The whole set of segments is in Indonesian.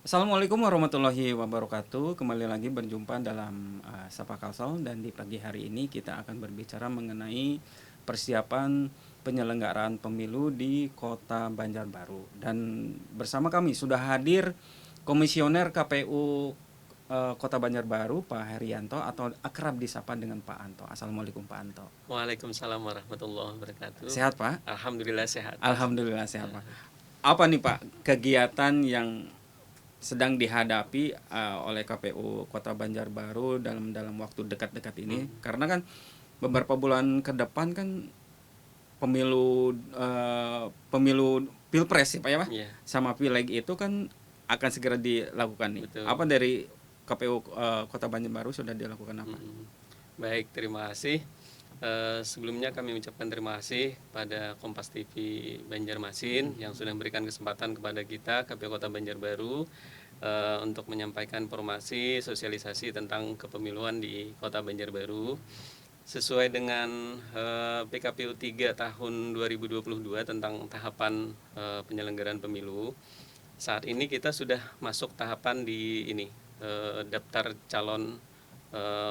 Assalamualaikum warahmatullahi wabarakatuh. Kembali lagi berjumpa dalam Sapa Kalsel, dan di pagi hari ini kita akan berbicara mengenai persiapan penyelenggaraan pemilu di Kota Banjarbaru. Dan bersama kami sudah hadir Komisioner KPU Kota Banjarbaru, Pak Herianto, atau akrab disapa dengan Pak Anto. Assalamualaikum Pak Anto. Waalaikumsalam warahmatullahi wabarakatuh. Sehat Pak? Alhamdulillah sehat. Alhamdulillah sehat Pak. Apa nih Pak kegiatan yang sedang dihadapi oleh KPU Kota Banjarbaru dalam waktu dekat-dekat ini? Karena kan beberapa bulan ke depan kan pemilu pemilu pilpres ya Pak ya Pak, Iya, sama pileg itu kan akan segera dilakukan nih. betul. Apa dari KPU Kota Banjarbaru sudah dilakukan apa? Baik, terima kasih. Sebelumnya kami ucapkan terima kasih pada Kompas TV Banjarmasin yang sudah memberikan kesempatan kepada kita KPU Kota Banjarbaru untuk menyampaikan informasi sosialisasi tentang kepemiluan di Kota Banjarbaru sesuai dengan PKPU 3 tahun 2022 tentang tahapan penyelenggaraan pemilu. Saat ini kita sudah masuk tahapan di daftar calon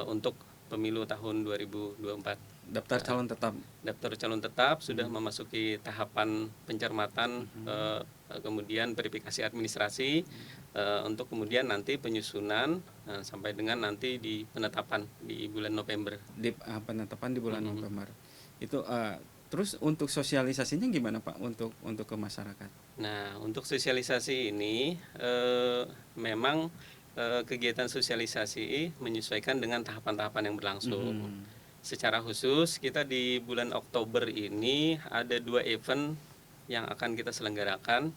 untuk pemilu tahun 2024. Daftar calon tetap. Daftar calon tetap sudah memasuki tahapan pencermatan, kemudian verifikasi administrasi, untuk kemudian nanti penyusunan sampai dengan nanti di penetapan di bulan November. Di penetapan di bulan November. Itu terus untuk sosialisasinya gimana Pak untuk ke masyarakat? Nah, untuk sosialisasi ini memang kegiatan sosialisasi menyesuaikan dengan tahapan-tahapan yang berlangsung. Secara khusus kita di bulan Oktober ini ada 2 event yang akan kita selenggarakan.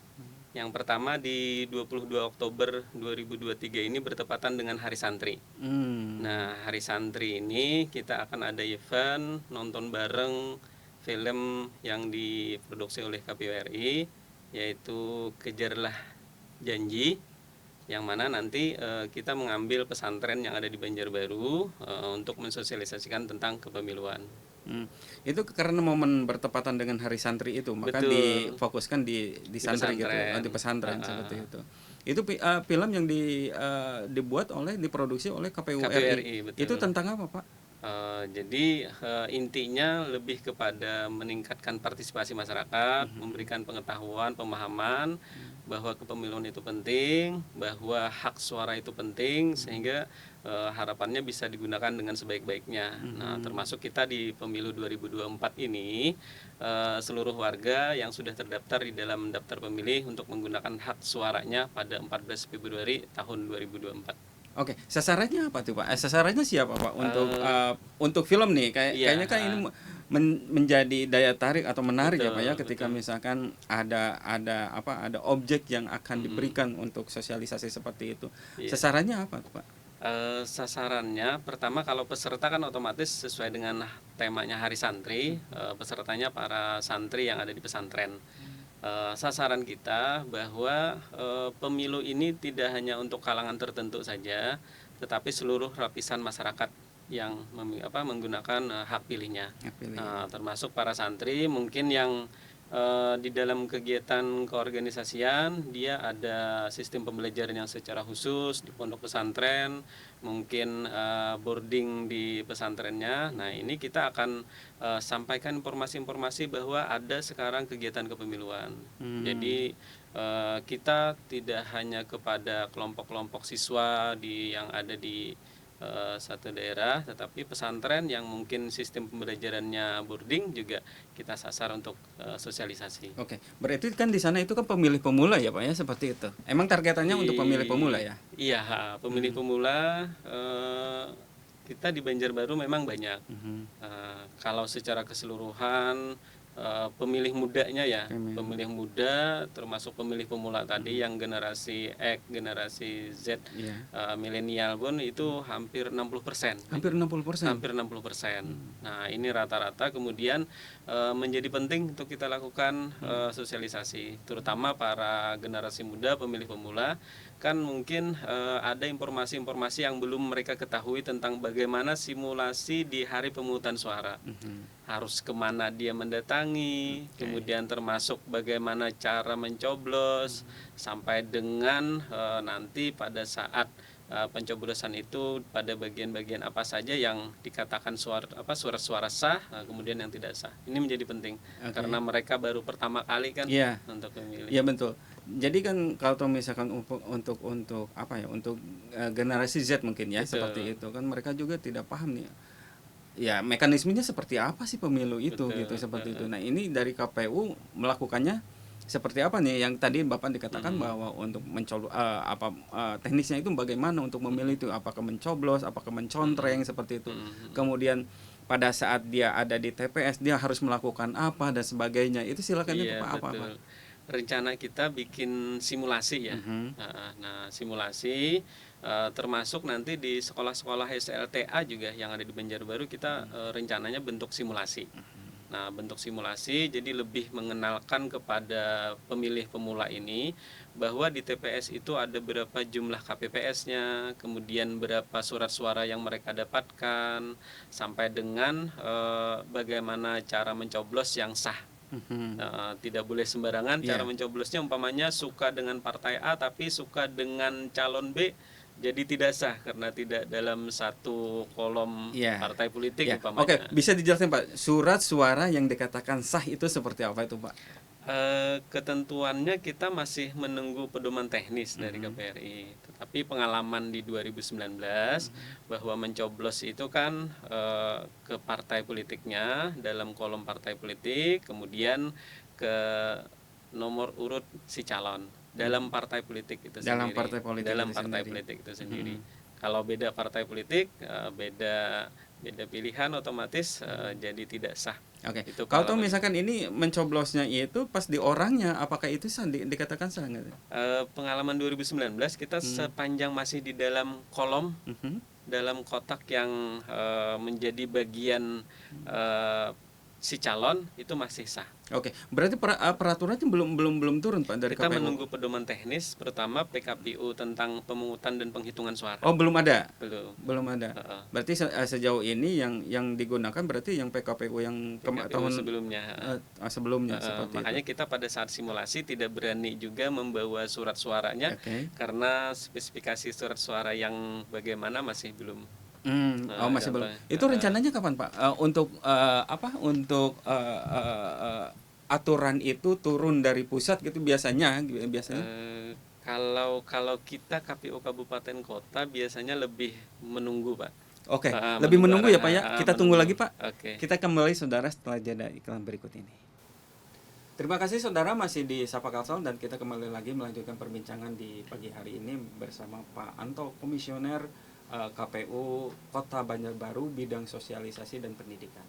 Yang pertama di 22 Oktober 2023 ini bertepatan dengan Hari Santri. Nah, Hari Santri ini kita akan ada event nonton bareng film yang diproduksi oleh KPU RI, yaitu Kejarlah Janji, yang mana nanti kita mengambil pesantren yang ada di Banjarbaru untuk mensosialisasikan tentang kepemiluan. Itu karena momen bertepatan dengan Hari Santri itu, maka Betul. difokuskan di santri gitu, pesantren. di pesantren seperti itu. Itu film yang dibuat diproduksi oleh KPU KPU RI. RI, betul. Itu tentang apa Pak? Jadi intinya lebih kepada meningkatkan partisipasi masyarakat, memberikan pengetahuan, pemahaman bahwa kepemiluan itu penting, bahwa hak suara itu penting, sehingga harapannya bisa digunakan dengan sebaik-baiknya. Nah, termasuk kita di pemilu 2024 ini, seluruh warga yang sudah terdaftar di dalam daftar pemilih untuk menggunakan hak suaranya pada 14 Februari tahun 2024. Oke, sasarannya apa tuh Pak? Sasarannya siapa Pak untuk film nih? Iya, Kayaknya kan ini menjadi daya tarik atau menarik ya betul, Pak ya, ketika betul. misalkan ada objek yang akan diberikan untuk sosialisasi seperti itu. Iya. Sasarannya apa tuh Pak? Sasarannya pertama, kalau peserta kan otomatis sesuai dengan temanya Hari Santri, pesertanya para santri yang ada di pesantren. Sasaran kita bahwa pemilu ini tidak hanya untuk kalangan tertentu saja, tetapi seluruh lapisan masyarakat yang menggunakan hak pilihnya. Ya, pilih. Termasuk para santri mungkin yang di dalam kegiatan keorganisasian dia ada sistem pembelajaran yang secara khusus di pondok pesantren, mungkin boarding di pesantrennya. Nah, ini kita akan sampaikan informasi-informasi bahwa ada sekarang kegiatan kepemiluan. Jadi kita tidak hanya kepada kelompok-kelompok siswa yang ada di satu daerah, tetapi pesantren yang mungkin sistem pembelajarannya boarding juga kita sasar untuk sosialisasi. Oke, berarti kan di sana itu kan pemilih pemula ya Pak ya, seperti itu. Emang targetannya untuk pemilih pemula ya? Iya, pemilih pemula kita di Banjarbaru memang banyak. Kalau secara keseluruhan pemilih mudanya ya, pemilih muda termasuk pemilih pemula tadi yang generasi X, generasi Z, milenial pun itu hampir 60%. Hampir 60%. Hampir 60%. Nah, ini rata-rata kemudian menjadi penting untuk kita lakukan sosialisasi, terutama para generasi muda, pemilih pemula, bahkan mungkin ada informasi-informasi yang belum mereka ketahui tentang bagaimana simulasi di hari pemungutan suara. Harus kemana dia mendatangi, kemudian termasuk bagaimana cara mencoblos, sampai dengan nanti pada saat pencoblosan itu pada bagian-bagian apa saja yang dikatakan surat-suara sah, kemudian yang tidak sah. Ini menjadi penting karena mereka baru pertama kali kan untuk memilih. Iya betul. Jadi kan kalau misalkan untuk apa ya, untuk generasi Z mungkin ya, Betul. seperti itu kan mereka juga tidak paham nih. Ya mekanismenya seperti apa sih pemilu itu. Betul. Gitu seperti itu. Nah ini dari KPU melakukannya seperti apa nih, yang tadi Bapak dikatakan bahwa untuk mencoblos teknisnya itu bagaimana untuk memilih itu, apakah mencoblos, apakah mencontreng seperti itu. Kemudian pada saat dia ada di TPS dia harus melakukan apa dan sebagainya. Itu silakan itu Pak, apa-apa. Rencana kita bikin simulasi ya. Nah, simulasi termasuk nanti di sekolah-sekolah SLTA juga yang ada di Banjarbaru kita rencananya bentuk simulasi. Nah, bentuk simulasi jadi lebih mengenalkan kepada pemilih pemula ini bahwa di TPS itu ada berapa jumlah KPPS-nya, kemudian berapa surat suara yang mereka dapatkan, sampai dengan bagaimana cara mencoblos yang sah. Tidak boleh sembarangan cara mencoblosnya, umpamanya suka dengan partai A tapi suka dengan calon B, jadi tidak sah karena tidak dalam satu kolom partai politik umpamanya. Oke, bisa dijelaskan Pak, surat suara yang dikatakan sah itu seperti apa itu Pak? Ketentuannya kita masih menunggu pedoman teknis dari KPRI, tetapi pengalaman di 2019 bahwa mencoblos itu kan ke partai politiknya dalam kolom partai politik, kemudian ke nomor urut si calon dalam partai politik itu sendiri. Dalam partai politik itu sendiri. Kalau beda partai politik, beda pilihan, otomatis jadi tidak sah. Oke. Kalau misalkan ini mencoblosnya itu pas di orangnya, apakah itu sah, dikatakan sah nggak? Pengalaman 2019 kita sepanjang masih di dalam kolom, dalam kotak yang menjadi bagian si calon, itu masih sah. Oke, berarti peraturannya belum turun Pak dari kita KPU? Menunggu pedoman teknis, pertama PKPU tentang pemungutan dan penghitungan suara. Oh, belum ada. Belum ada. Berarti sejauh ini yang digunakan berarti yang PKPU yang tahun sebelumnya. Sebelumnya seperti makanya itu. Kita pada saat simulasi tidak berani juga membawa surat suaranya, karena spesifikasi surat suara yang bagaimana masih belum. Masih belum. Itu rencananya kapan Pak? Untuk aturan itu turun dari pusat gitu biasanya? Kalau kita KPU Kabupaten Kota biasanya lebih menunggu Pak. Oke, lebih menunggu ya Pak ya. Kita tunggu lagi Pak. Kita kembali saudara setelah jeda iklan berikut ini. Terima kasih saudara, masih di Sapa Kalsel dan kita kembali lagi melanjutkan perbincangan di pagi hari ini bersama Pak Anto, Komisioner KPU Kota Banjarbaru bidang sosialisasi dan pendidikan.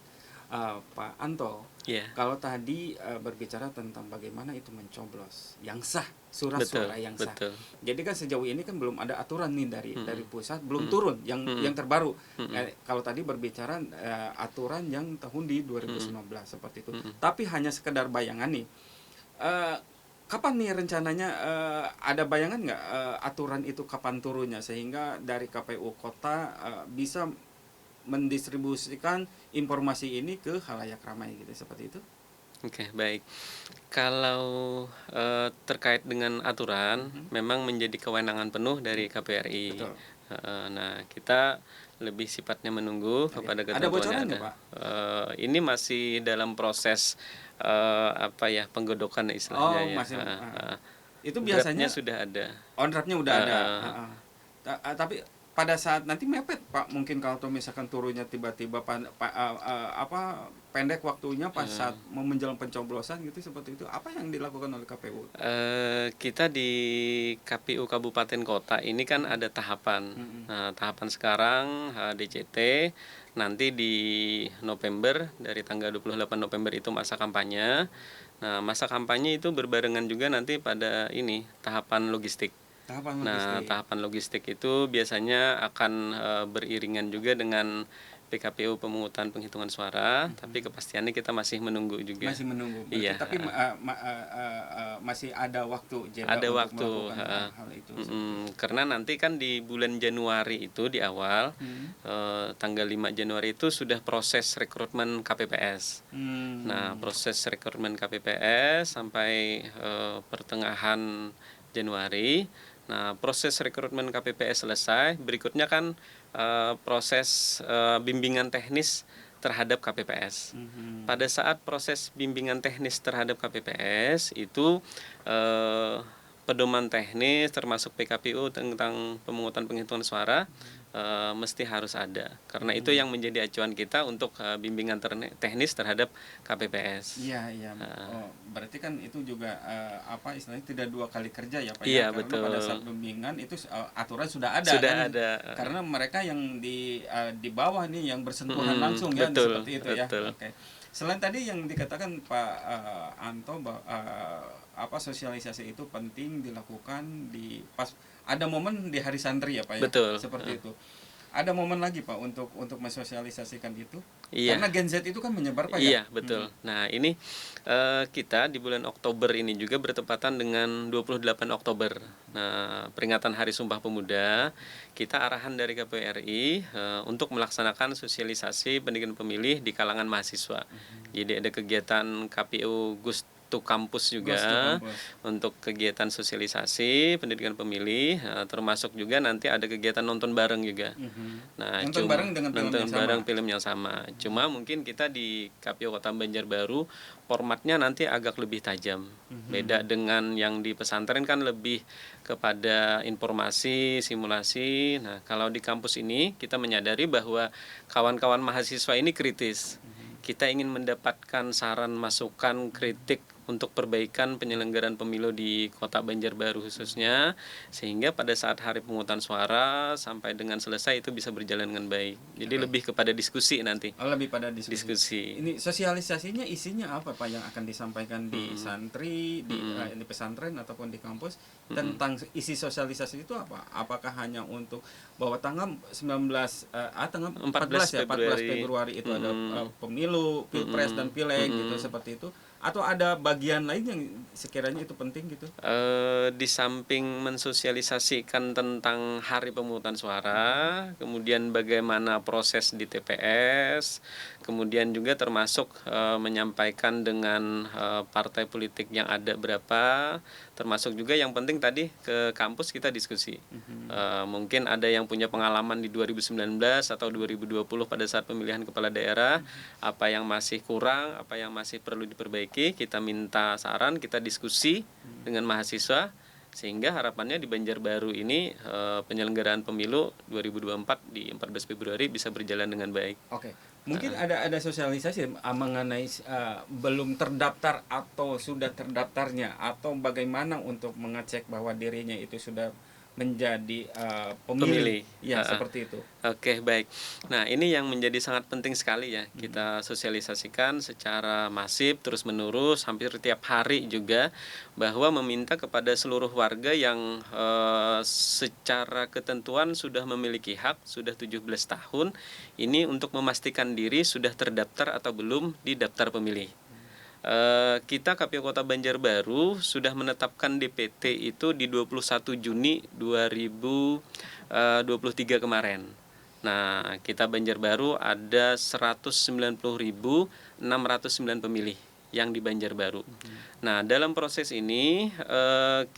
Pak Anto, kalau tadi berbicara tentang bagaimana itu mencoblos yang sah, surat suara yang sah. Jadi kan sejauh ini kan belum ada aturan nih dari pusat, belum turun yang terbaru. Kalau tadi berbicara aturan yang tahun di 2019 seperti itu. Tapi hanya sekedar bayangan nih. Kapan nih rencananya, ada bayangan nggak aturan itu kapan turunnya sehingga dari KPU Kota bisa mendistribusikan informasi ini ke khalayak ramai gitu, seperti itu? Oke, baik. Kalau terkait dengan aturan, memang menjadi kewenangan penuh dari KPRI. Betul. Nah, kita lebih sifatnya menunggu kepada ketentuannya. Ada bocoran nggak Pak? Ini masih dalam proses penggodokan istilahnya. Masih. Itu biasanya sudah ada. Draftnya udah ada. Tapi pada saat nanti mepet Pak, mungkin kalau misalkan turunnya tiba-tiba pendek waktunya pas saat mau menjelang pencoblosan gitu, seperti itu, apa yang dilakukan oleh KPU? Kita di KPU Kabupaten Kota ini kan ada tahapan. Nah, tahapan sekarang DCT, nanti di November, dari tanggal 28 November itu masa kampanye. Nah, masa kampanye itu berbarengan juga nanti pada ini tahapan logistik. Tahapan logistik itu biasanya akan beriringan juga dengan PKPU pemungutan penghitungan suara, tapi kepastiannya kita masih menunggu juga. Masih menunggu. Berarti, Iya. tapi masih ada waktu jeda Ada untuk waktu, melakukan hal itu. karena nanti kan di bulan Januari itu di awal, tanggal 5 Januari itu sudah proses rekrutmen KPPS. Nah, proses rekrutmen KPPS sampai pertengahan Januari. Nah, proses rekrutmen KPPS selesai, berikutnya kan proses bimbingan teknis terhadap KPPS. Pada saat proses bimbingan teknis terhadap KPPS itu pedoman teknis termasuk PKPU tentang pemungutan penghitungan suara mesti harus ada, karena itu yang menjadi acuan kita untuk bimbingan teknis terhadap KPPS. Iya. Berarti kan itu juga istilahnya tidak dua kali kerja ya Pak Iya, ya, karena betul. pada saat bimbingan itu aturan sudah ada Sudah kan? ada. Karena mereka yang di bawah nih yang bersentuhan langsung ya, betul, seperti itu betul. ya. Oke. Selain tadi yang dikatakan Pak Anto sosialisasi itu penting dilakukan di pas ada momen di hari santri ya Pak ya. Betul. Seperti itu. Ada momen lagi Pak untuk mensosialisasikan itu? Iya. Karena Gen Z itu kan menyebar Pak ya? Iya, betul. Nah, ini kita di bulan Oktober ini juga bertepatan dengan 28 Oktober. Nah, peringatan Hari Sumpah Pemuda, kita arahan dari KPU RI untuk melaksanakan sosialisasi pendidikan pemilih di kalangan mahasiswa. Jadi ada kegiatan KPU Gustu Kampus juga untuk kegiatan sosialisasi pendidikan pemilih, termasuk juga nanti ada kegiatan nonton bareng juga. Nah, nonton bareng dengan film yang sama. Cuma mungkin kita di KPU Kota Banjarbaru formatnya nanti agak lebih tajam. Beda dengan yang di pesantren kan lebih kepada informasi, simulasi. Nah, kalau di kampus ini kita menyadari bahwa kawan-kawan mahasiswa ini kritis. Kita ingin mendapatkan saran, masukan, kritik untuk perbaikan penyelenggaraan pemilu di Kota Banjarbaru khususnya, sehingga pada saat hari pemungutan suara sampai dengan selesai itu bisa berjalan dengan baik. Jadi lebih kepada diskusi nanti. Lebih pada diskusi. Ini sosialisasinya isinya apa Pak yang akan disampaikan di santri, di pesantren ataupun di kampus? Tentang isi sosialisasi itu apa? Apakah hanya untuk bahwa tanggal 14 Februari itu ada pemilu, pilpres dan pileg gitu, seperti itu, atau ada bagian lain yang sekiranya itu penting gitu? Di samping mensosialisasikan tentang hari pemungutan suara, kemudian bagaimana proses di TPS, kemudian juga termasuk menyampaikan dengan partai politik yang ada berapa, termasuk juga yang penting tadi ke kampus kita diskusi. Mungkin ada yang punya pengalaman di 2019 atau 2020 pada saat pemilihan kepala daerah, apa yang masih kurang, apa yang masih perlu diperbaiki, kita minta saran, kita diskusi dengan mahasiswa, sehingga harapannya di Banjarbaru ini penyelenggaraan pemilu 2024 di 14 Februari bisa berjalan dengan baik. Oke. Mungkin ada sosialisasi mengenai belum terdaftar atau sudah terdaftarnya, atau bagaimana untuk mengecek bahwa dirinya itu sudah menjadi pemilih. Ya, seperti itu. Oke, baik. Nah, ini yang menjadi sangat penting sekali ya. Kita sosialisasikan secara masif, terus-menerus, hampir tiap hari juga, bahwa meminta kepada seluruh warga yang secara ketentuan sudah memiliki hak, sudah 17 tahun, ini untuk memastikan diri sudah terdaftar atau belum di daftar pemilih. Kita KPU Kota Banjarbaru sudah menetapkan DPT itu di 21 Juni 2023 kemarin. Nah, kita Banjarbaru ada 190.609 pemilih yang di Banjarbaru. Nah, dalam proses ini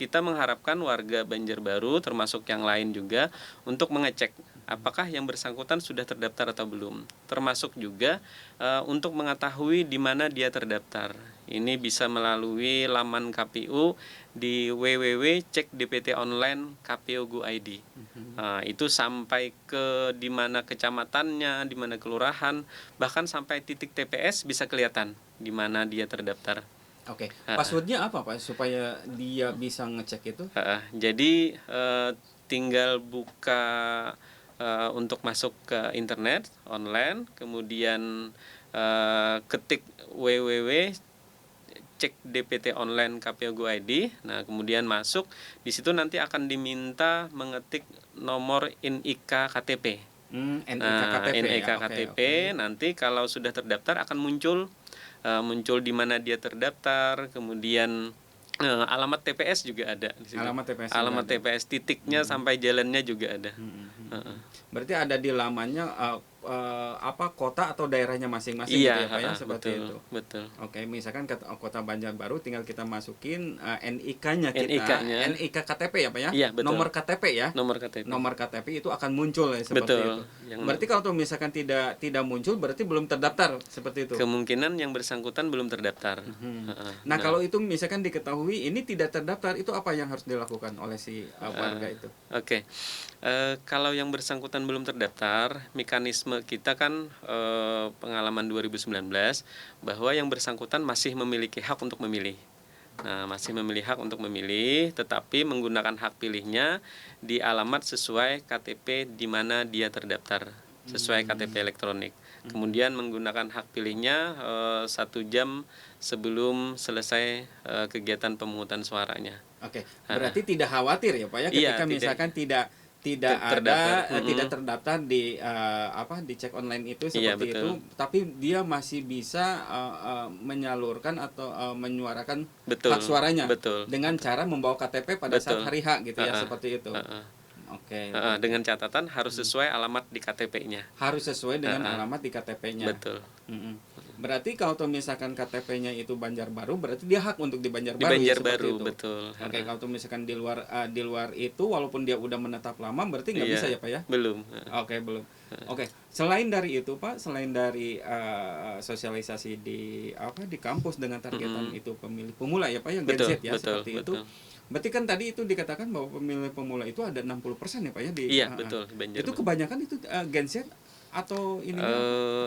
kita mengharapkan warga Banjarbaru termasuk yang lain juga untuk mengecek apakah yang bersangkutan sudah terdaftar atau belum. Termasuk juga untuk mengetahui di mana dia terdaftar. Ini bisa melalui laman KPU di www.cekdptonline.kpu.go.id. Itu sampai ke di mana kecamatannya, di mana kelurahan, bahkan sampai titik TPS bisa kelihatan di mana dia terdaftar. Oke. Passwordnya apa Pak supaya dia bisa ngecek itu? Jadi tinggal buka untuk masuk ke internet online, kemudian ketik www.cekdptonline.kpu.go.id. Nah, kemudian masuk di situ nanti akan diminta mengetik nomor NIK KTP. NIK KTP NIK ya. Oke, KTP oke. nanti kalau sudah terdaftar akan muncul di mana dia terdaftar, kemudian alamat TPS juga ada di situ. Alamat TPS juga Alamat ada. TPS titiknya sampai jalannya juga ada. Hmm. Berarti ada di lamannya apa kota atau daerahnya masing-masing Iya, gitu ya Pak ya, seperti betul, itu. betul. Oke, misalkan kota Banjarbaru tinggal kita masukin NIK-nya kita, NIK-nya. NIK KTP ya Pak ya, Iya, betul. nomor KTP ya. Nomor KTP. Nomor KTP itu akan muncul ya seperti Betul. itu. Berarti kalau tuh misalkan tidak muncul berarti belum terdaftar seperti itu. Kemungkinan yang bersangkutan belum terdaftar. Nah, kalau itu misalkan diketahui ini tidak terdaftar, itu apa yang harus dilakukan oleh si warga itu? Oke. Kalau yang bersangkutan belum terdaftar, mekanisme kita kan pengalaman 2019 bahwa yang bersangkutan masih memiliki hak untuk memilih. Nah, masih memilih hak untuk memilih, tetapi menggunakan hak pilihnya di alamat sesuai KTP di mana dia terdaftar, sesuai KTP elektronik. Kemudian menggunakan hak pilihnya 1 jam sebelum selesai kegiatan pemungutan suaranya. Oke, berarti tidak khawatir ya Pak ya Iya, ketika misalkan tidak terdaftar. tidak terdaftar di dicek online itu Iya, seperti itu, betul. tapi dia masih bisa menyalurkan atau menyuarakan Betul, hak suaranya betul. dengan cara membawa KTP pada saat Betul. hari H gitu ya, seperti itu. Oke. Dengan catatan harus sesuai alamat di KTP-nya. Harus sesuai dengan alamat di KTP-nya. Betul. Berarti kalau tuh misalkan KTP-nya itu Banjarbaru, berarti dia hak untuk di Banjarbaru. Di ya, Banjarbaru, seperti itu. betul. Oke, kalau tuh misalkan di luar itu, walaupun dia udah menetap lama, berarti nggak bisa ya Pak ya? Belum. Oke, belum. Oke, selain dari itu Pak, selain dari sosialisasi di kampus dengan targetan itu pemilih pemula ya Pak ya, Gen Z ya, seperti itu. Berarti kan tadi itu dikatakan bahwa pemilih pemula itu ada 60% ya Pak ya di. Iya, betul, Banjarbaru. Itu kebanyakan itu Gen Z atau ini?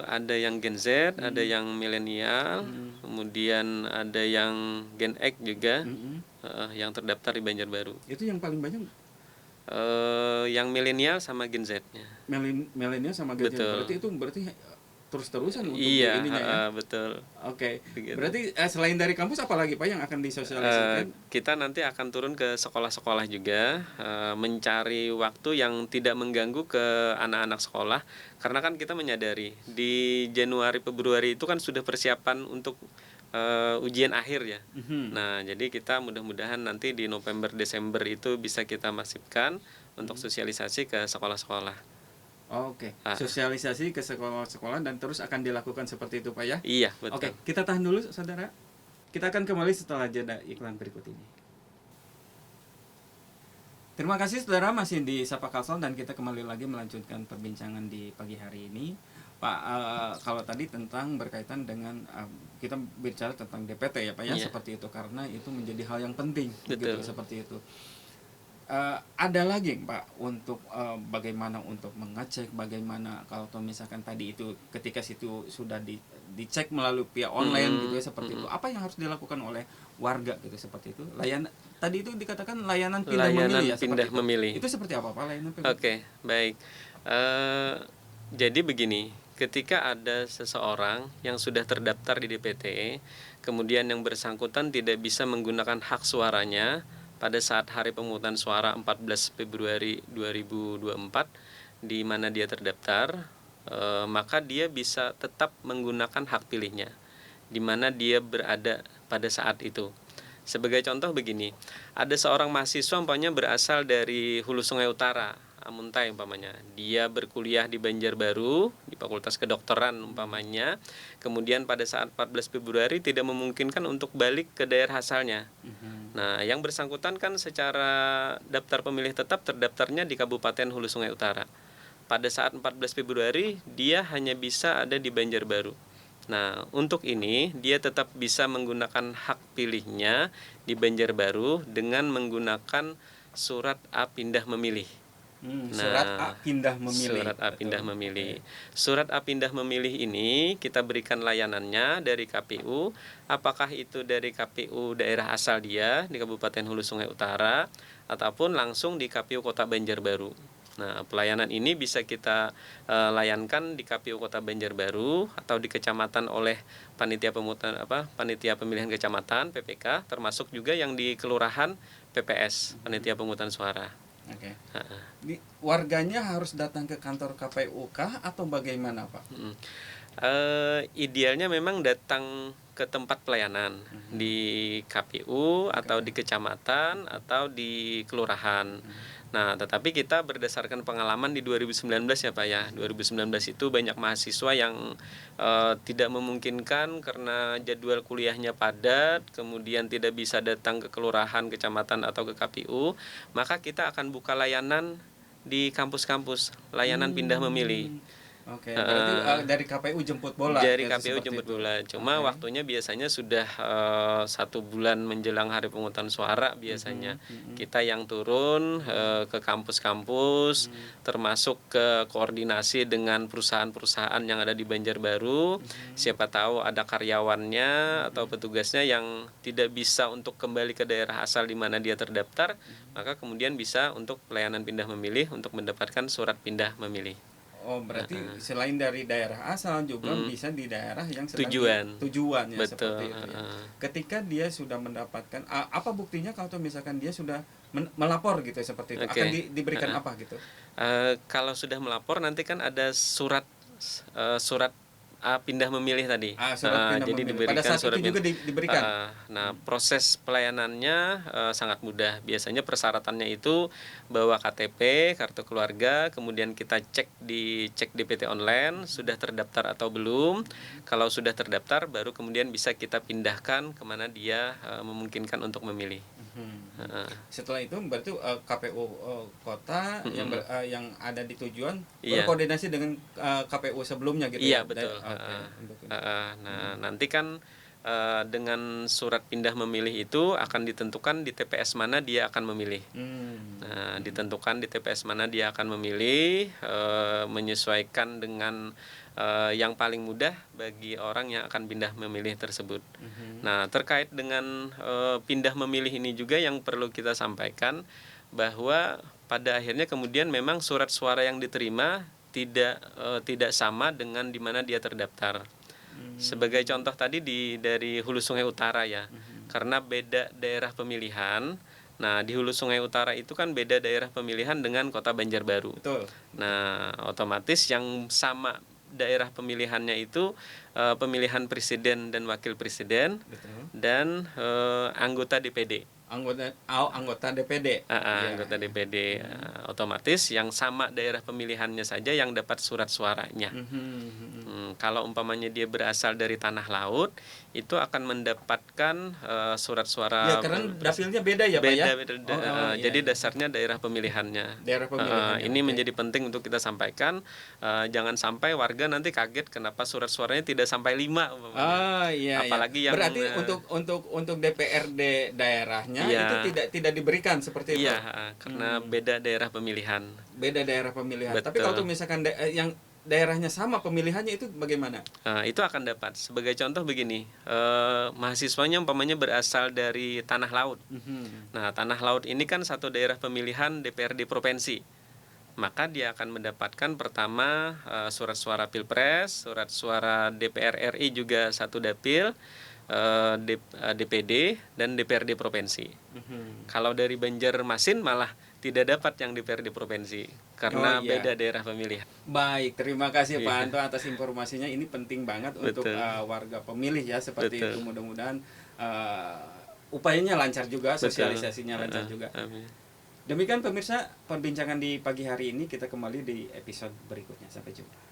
Ada yang Gen Z, ada yang milenial, kemudian ada yang Gen X juga, yang terdaftar di Banjarbaru. Itu yang paling banyak Yang milenial sama Gen Z-nya. milenial sama Gen Z. Betul. Berarti terus-terusan untuk Iya, ininya ya. betul. Oke. Begitu. Berarti selain dari kampus apa lagi Pak yang akan disosialisasikan? Kita nanti akan turun ke sekolah-sekolah juga, mencari waktu yang tidak mengganggu ke anak-anak sekolah, karena kan kita menyadari di Januari Februari itu kan sudah persiapan untuk ujian akhir ya. Nah, jadi kita mudah-mudahan nanti di November Desember itu bisa kita masifkan untuk sosialisasi ke sekolah-sekolah. Oke, sosialisasi ke sekolah-sekolah dan terus akan dilakukan seperti itu Pak ya? Iya, betul. Oke, kita tahan dulu saudara. Kita akan kembali setelah jeda iklan berikut ini. Terima kasih saudara, masih di Sapa Kalsel dan kita kembali lagi melanjutkan perbincangan di pagi hari ini. Pak, kalau tadi tentang berkaitan dengan kita bicara tentang DPT ya Pak ya, seperti itu, karena itu menjadi hal yang penting gitu, seperti itu. Ada lagi Pak untuk bagaimana untuk mengecek, bagaimana kalau misalkan tadi itu ketika situ sudah dicek melalui pihak online gitu ya, seperti itu, apa yang harus dilakukan oleh warga gitu seperti itu? Tadi itu dikatakan layanan pindah memilih ya, pindah memilih. Itu seperti apa Pak layanan pindah? Oke, baik. Jadi begini, ketika ada seseorang yang sudah terdaftar di DPT, kemudian yang bersangkutan tidak bisa menggunakan hak suaranya pada saat hari pemungutan suara 14 Februari 2024 di mana dia terdaftar, maka dia bisa tetap menggunakan hak pilihnya di mana dia berada pada saat itu. Sebagai contoh begini, ada seorang mahasiswa umpamanya berasal dari Hulu Sungai Utara, Amuntai umpamanya. Dia berkuliah di Banjarbaru di Fakultas Kedokteran umpamanya. Kemudian pada saat 14 Februari tidak memungkinkan untuk balik ke daerah asalnya. Nah, yang bersangkutan kan secara daftar pemilih tetap terdaftarnya di Kabupaten Hulu Sungai Utara. Pada saat 14 Februari dia hanya bisa ada di Banjarbaru. Nah, untuk ini dia tetap bisa menggunakan hak pilihnya di Banjarbaru dengan menggunakan surat A pindah memilih. Surat A pindah memilih. Surat A pindah memilih. Surat A pindah memilih ini kita berikan layanannya dari KPU. Apakah itu dari KPU daerah asal dia di Kabupaten Hulu Sungai Utara ataupun langsung di KPU Kota Banjarbaru. Nah, pelayanan ini bisa kita layankan di KPU Kota Banjarbaru atau di kecamatan oleh panitia pemilihan kecamatan PPK, termasuk juga yang di kelurahan PPS, panitia pemungutan suara. Oke. Heeh. Warganya harus datang ke kantor KPU kah atau bagaimana, Pak? Idealnya memang datang ke tempat pelayanan di KPU atau di kecamatan atau di kelurahan. Nah, tetapi kita berdasarkan pengalaman di 2019 ya Pak ya. 2019 itu banyak mahasiswa yang tidak memungkinkan karena jadwal kuliahnya padat, kemudian tidak bisa datang ke kelurahan, kecamatan atau ke KPU, maka kita akan buka layanan di kampus-kampus, layanan pindah memilih. Oke, berarti dari KPU jemput bola Dari gitu, KPU seperti jemput itu. bola, cuma Oke. waktunya biasanya sudah 1 bulan menjelang hari pemungutan suara biasanya. Kita yang turun ke kampus-kampus, termasuk ke koordinasi dengan perusahaan-perusahaan yang ada di Banjarbaru. Siapa tahu ada karyawannya atau petugasnya yang tidak bisa untuk kembali ke daerah asal di mana dia terdaftar, maka kemudian bisa untuk pelayanan pindah memilih untuk mendapatkan surat pindah memilih. Oh, berarti selain dari daerah asal juga bisa di daerah yang sedang tujuan ya, Betul. seperti itu ya. Ketika dia sudah mendapatkan apa buktinya kalau misalkan dia sudah melapor gitu ya, seperti itu, akan diberikan apa gitu? Kalau sudah melapor nanti kan ada surat pindah memilih tadi. Surat pindah Jadi memilih. diberikan Pada saat surat itu juga diberikan. Nah, proses pelayanannya sangat mudah. Biasanya persyaratannya itu bawa KTP, kartu keluarga, kemudian kita cek DPT online sudah terdaftar atau belum. Kalau sudah terdaftar, baru kemudian bisa kita pindahkan kemana dia memungkinkan untuk memilih. Setelah itu berarti KPU kota yang ada di tujuan Iya. berkoordinasi dengan KPU sebelumnya gitu Iya, ya. betul. Untuk Nah, nanti kan dengan surat pindah memilih itu akan ditentukan di TPS mana dia akan memilih. Nah, ditentukan di TPS mana dia akan memilih, menyesuaikan dengan yang paling mudah bagi orang yang akan pindah memilih tersebut. Nah, terkait dengan pindah memilih ini juga yang perlu kita sampaikan bahwa pada akhirnya kemudian memang surat suara yang diterima tidak sama dengan di mana dia terdaftar. Sebagai contoh tadi dari Hulu Sungai Utara ya, karena beda daerah pemilihan. Nah, di Hulu Sungai Utara itu kan beda daerah pemilihan dengan Kota Banjarbaru. Betul. Nah, otomatis yang sama daerah pemilihannya itu pemilihan presiden dan wakil presiden. Betul. Dan anggota DPD. Anggota DPD. Anggota DPD. Otomatis yang sama daerah pemilihannya saja yang dapat surat suaranya. Kalau umpamanya dia berasal dari tanah laut, itu akan mendapatkan surat suara. Ya, karena dapilnya beda ya, Pak ya. Jadi dasarnya daerah pemilihannya. Daerah pemilihannya. Ini menjadi penting untuk kita sampaikan. Jangan sampai warga nanti kaget kenapa surat suaranya tidak sampai 5 umpamanya. Iya. Apalagi yang berarti untuk DPRD daerahnya itu tidak diberikan seperti itu. Iya, karena beda daerah pemilihan. Beda daerah pemilihan. Betul. Tapi kalau misalkan yang daerahnya sama pemilihannya itu bagaimana? Itu akan dapat. Sebagai contoh begini, mahasiswanya umpamanya berasal dari tanah laut. Nah, tanah laut ini kan satu daerah pemilihan DPRD provinsi. Maka dia akan mendapatkan pertama surat suara Pilpres, surat suara DPR RI juga satu dapil, DPD dan DPRD provinsi. Kalau dari Banjarmasin malah tidak dapat yang DPRD provinsi karena beda daerah pemilihan. Baik, terima kasih Pak Anto atas informasinya. Ini penting banget untuk warga pemilih ya, seperti itu. Mudah-mudahan upayanya lancar juga, sosialisasinya lancar juga. Amin. Demikian pemirsa perbincangan di pagi hari ini, kita kembali di episode berikutnya. Sampai jumpa.